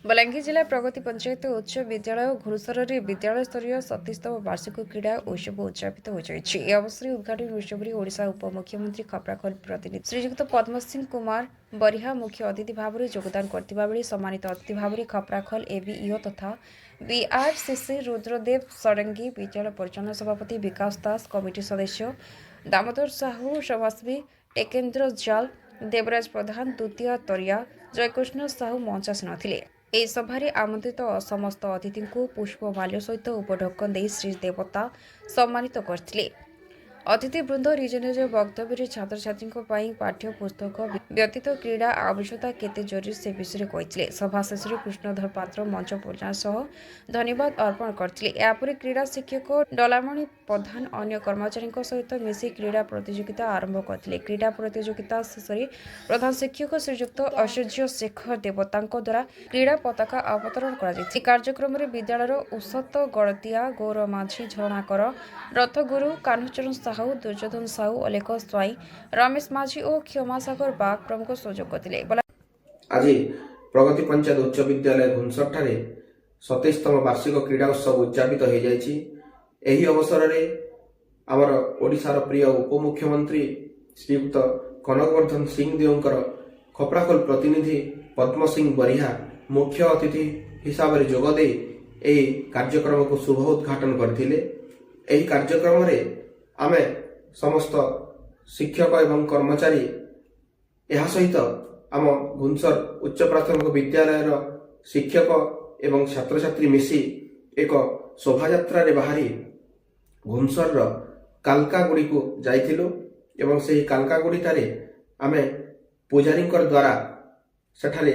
बलांगीर जिला प्रगति पंचायत उच्च विद्यालय घुड़सर विद्यालय स्तरीय 37तम वार्षिक क्रीड़ा उत्सव उद्यापित हो अवसर उद्घाटन उत्सव में ओडिशा उपमुख्यमंत्री खपराखोल प्रतिनिधि श्रीजुक्त पद्म सिंह कुमार बरिहा मुख्य अतिथि भाव में योगदान करते सम्मानित अतिथि भाव में खपराखोल एबीईओ तथा बीआरसीसी रुद्रदेव षडंगी विद्यालय परिचालन सभापति विकास दास कमिटी सदस्य दामोदर साहू सभासवी टेकेन्द्र जाल देवराज प्रधान द्वितीय तरिया जयकृष्ण साहू मंचासीन थे। ଏହି ସଭାରେ ଆମନ୍ତ୍ରିତ ସମସ୍ତ ଅତିଥିଙ୍କୁ ପୁଷ୍ପମାଲ୍ୟ ସହିତ ଉପଢୌକନ ଦେଇ ଶ୍ରୀ ଦେବତା ସମ୍ମାନିତ କରିଥିଲେ। ଅତିଥିବୃନ୍ଦ ନିଜ ନିଜ ବକ୍ତବ୍ୟରେ ଛାତ୍ରଛାତ୍ରୀଙ୍କ ପାଇଁ ପାଠ୍ୟ ପୁସ୍ତକ ବ୍ୟତୀତ କ୍ରୀଡ଼ା ଆବଶ୍ୟକତା କେତେ ଜରୁରୀ ସେ ବିଷୟରେ କହିଥିଲେ। ସଭା ଶେଷରେ କୃଷ୍ଣଧର ପାତ୍ର ମଞ୍ଚ ପରିଚାଳନା ସହ ଧନ୍ୟବାଦ ଅର୍ପଣ କରିଥିଲେ। ଏହାପରେ କ୍ରୀଡ଼ା ଶିକ୍ଷକ ଡଲାମଣି ପ୍ରଧାନ ଅନ୍ୟ କର୍ମଚାରୀଙ୍କ ସହିତ ମିଶି କ୍ରୀଡ଼ା ପ୍ରତିଯୋଗିତା ଆରମ୍ଭ କରିଥିଲେ। କ୍ରୀଡ଼ା ପ୍ରତିଯୋଗିତା ଶେଷରେ ପ୍ରଧାନ ଶିକ୍ଷକ ଶ୍ରୀଯୁକ୍ତ ଐଶ୍ୱର୍ଯ୍ୟ ଶେଖର ଦେବତାଙ୍କ ଦ୍ୱାରା କ୍ରୀଡ଼ା ପତାକା ଅବତରଣ କରାଯାଇଥିଲା। ଏହି କାର୍ଯ୍ୟକ୍ରମରେ ବିଦ୍ୟାଳୟର ଉଷତ ଗଡ଼ତିଆ ଗୌର ମାଝୀ ଝରଣାକର ରଥଗୁରୁ କାହ୍ନୁଚରଣ ସାହୁ ଦୁର୍ଯ୍ୟୋଧନ ସାହୁ ଅଲେଖ ସ୍ୱାଇଁ ରମେଶ ମାଝୀ ଓ କ୍ଷମାସାଗର ବାଗ ପ୍ରମୁଖ ସହଯୋଗ କରିଥିଲେ। आज प्रगति पंचायत उच्च विद्यालय घुनसर ठारे 27तम वार्षिक क्रीड़ा उत्सव उद्यापित हो जाइछि। एही अवसर रे आमर ओडिशार प्रिय उपमुख्यमंत्री श्रीयुक्त कनकवर्धन सिंह देवकर खपराखोल प्रतिनिधि पद्म सिंह बरिहा मुख्य अतिथि हिसाब से जोगदे एही कार्यक्रम को शुभ उद्घाटन करथिले। एही कार्यक्रम रे आमे समस्त शिक्षक एवं कर्मचारी यह सहित आम घुनसर उच्च प्राथमिक विद्यालय शिक्षक एवं छात्र छात्री मिसी एक शोभा यात्रा रे बाहरी घुनसर कालकागुड़ी को जाइथिलु एवं से कालकागुड़ी ठारे आमे पुजारी द्वारा सेठारे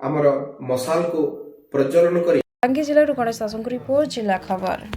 आमर मशाल को प्रज्वलन करी बलांगीर जिला गणेश दासଙ୍କ रिपोर्ट जिला खबर।